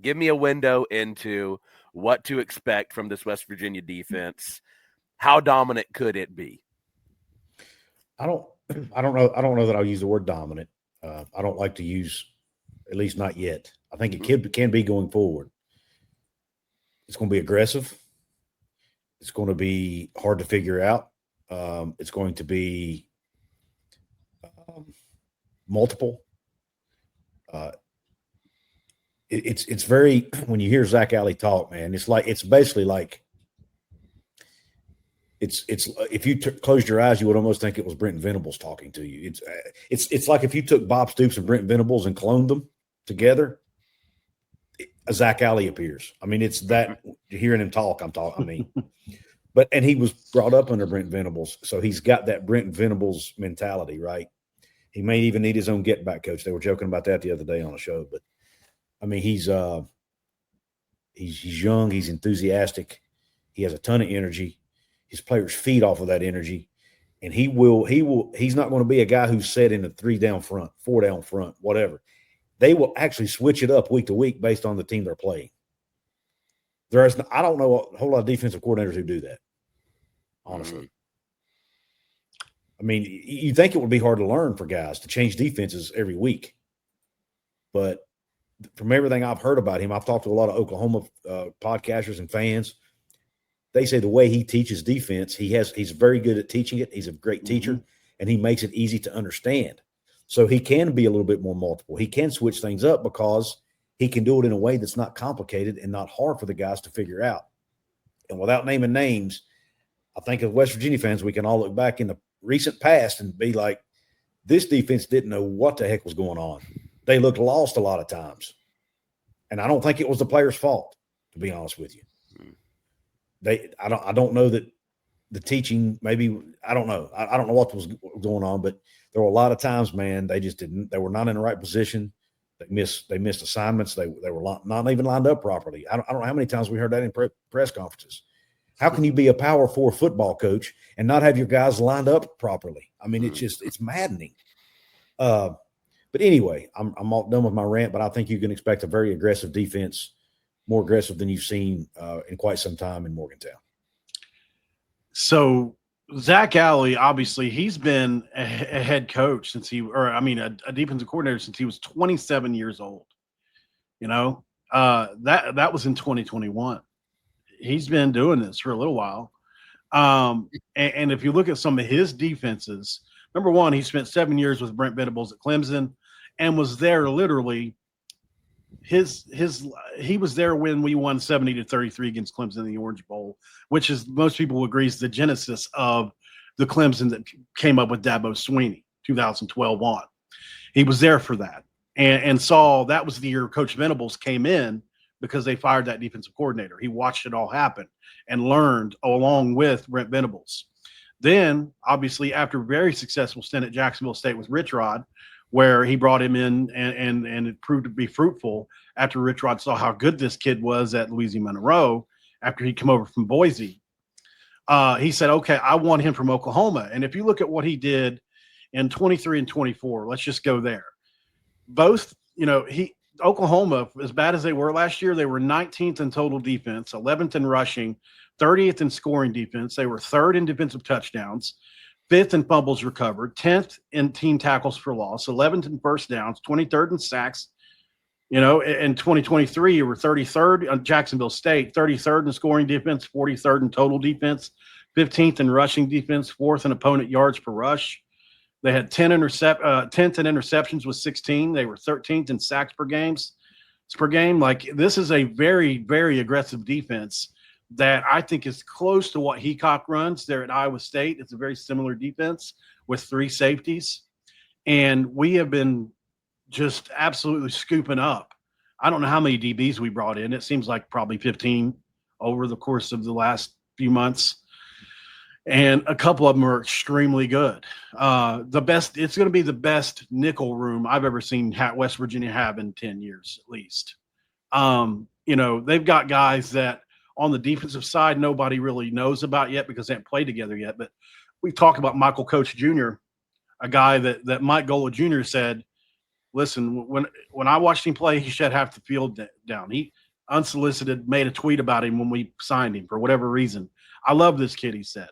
Give me a window into what to expect from this West Virginia defense. How dominant could it be? I don't know. I don't know that I'll use the word dominant. I don't like to use, at least not yet. I think it can be going forward. It's going to be aggressive. It's going to be hard to figure out. It's going to be multiple. It's very, when you hear Zach Alley talk, man, it's basically like it's if you closed your eyes, you would almost think it was Brent Venables talking to you. It's like if you took Bob Stoops and Brent Venables and cloned them together, a Zach Alley appears. I mean, it's that hearing him talk. And he was brought up under Brent Venables, so he's got that Brent Venables mentality, right? He may even need his own get back coach. They were joking about that the other day on a show, but I mean, he's young, he's enthusiastic, he has a ton of energy. His players feed off of that energy, and he's not going to be a guy who's set in a 3 down front, 4 down front, whatever. They will actually switch it up week to week based on the team they're playing. I don't know a whole lot of defensive coordinators who do that, honestly. I mean, you think it would be hard to learn for guys to change defenses every week. But from everything I've heard about him, I've talked to a lot of Oklahoma podcasters and fans. They say the way he teaches defense, he's very good at teaching it. He's a great teacher, and he makes it easy to understand. So he can be a little bit more multiple. He can switch things up because he can do it in a way that's not complicated and not hard for the guys to figure out. And without naming names, I think as West Virginia fans, we can all look back in the recent past and be like, this defense didn't know what the heck was going on. They looked lost a lot of times. And I don't think it was the players' fault, to be honest with you. I don't know that the teaching, maybe, I don't know. I don't know what was going on, but there were a lot of times, man, they were not in the right position. They missed assignments. They were not even lined up properly. I don't know how many times we heard that in press conferences. How can you be a Power 4 football coach and not have your guys lined up properly? I mean, it's maddening. But anyway, I'm all done with my rant, but I think you can expect a very aggressive defense, more aggressive than you've seen in quite some time in Morgantown. So Zach Alley, obviously, he's been a head coach a defensive coordinator since he was 27 years old. You know, that was in 2021. He's been doing this for a little while. And if you look at some of his defenses, number one, he spent 7 years with Brent Venables at Clemson and was there literally. He was there when we won 70-33 against Clemson in the Orange Bowl, which is, most people agree, is the genesis of the Clemson that came up with Dabo Swinney 2012 on. He was there for that and saw that was the year Coach Venables came in because they fired that defensive coordinator. He watched it all happen and learned along with Brent Venables. Then, obviously, after a very successful stint at Jacksonville State with Rich Rod, where he brought him in and it proved to be fruitful after Rich Rod saw how good this kid was at Louisiana Monroe after he came over from Boise. He said, okay, I want him from Oklahoma. And if you look at what he did in 23 and 24, let's just go there. Both, Oklahoma, as bad as they were last year, they were 19th in total defense, 11th in rushing, 30th in scoring defense. They were 3rd in defensive touchdowns, 5th in fumbles recovered, 10th in team tackles for loss, 11th in first downs, 23rd in sacks. In 2023, you were 33rd on Jacksonville State, 33rd in scoring defense, 43rd in total defense, 15th in rushing defense, 4th in opponent yards per rush. They had 10th in interceptions with 16. They were 13th in sacks per game. Like, this is a very, very aggressive defense that I think is close to what Heacock runs there at Iowa State. It's a very similar defense with 3 safeties. And we have been just absolutely scooping up. I don't know how many DBs we brought in. It seems like probably 15 over the course of the last few months. And a couple of them are extremely good. It's going to be the best nickel room I've ever seen West Virginia have in 10 years, at least. They've got guys that on the defensive side, nobody really knows about yet because they haven't played together yet. But we talk about Michael Coach Jr., a guy that Mike Gola Jr. said listen, when I watched him play, he shut half the field down. He unsolicited made a tweet about him when we signed him for whatever reason. I love this kid, he said.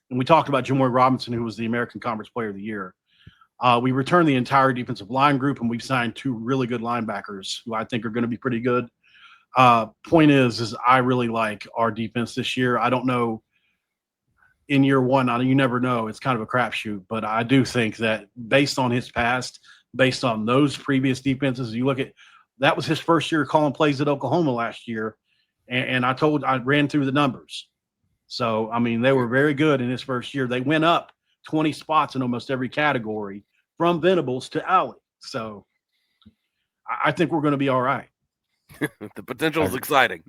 And we talked about Jamoy Robinson, who was the American Conference Player of the Year. We returned the entire defensive line group, and we've signed 2 really good linebackers who I think are going to be pretty good. Point is I really like our defense this year. I don't know in year one, you never know. It's kind of a crapshoot, but I do think that based on his past, based on those previous defenses, you look at that was his first year calling plays at Oklahoma last year, and I ran through the numbers. So, I mean, they were very good in his first year. They went up 20 spots in almost every category from Venables to Alley. So I think we're going to be all right. The potential is exciting.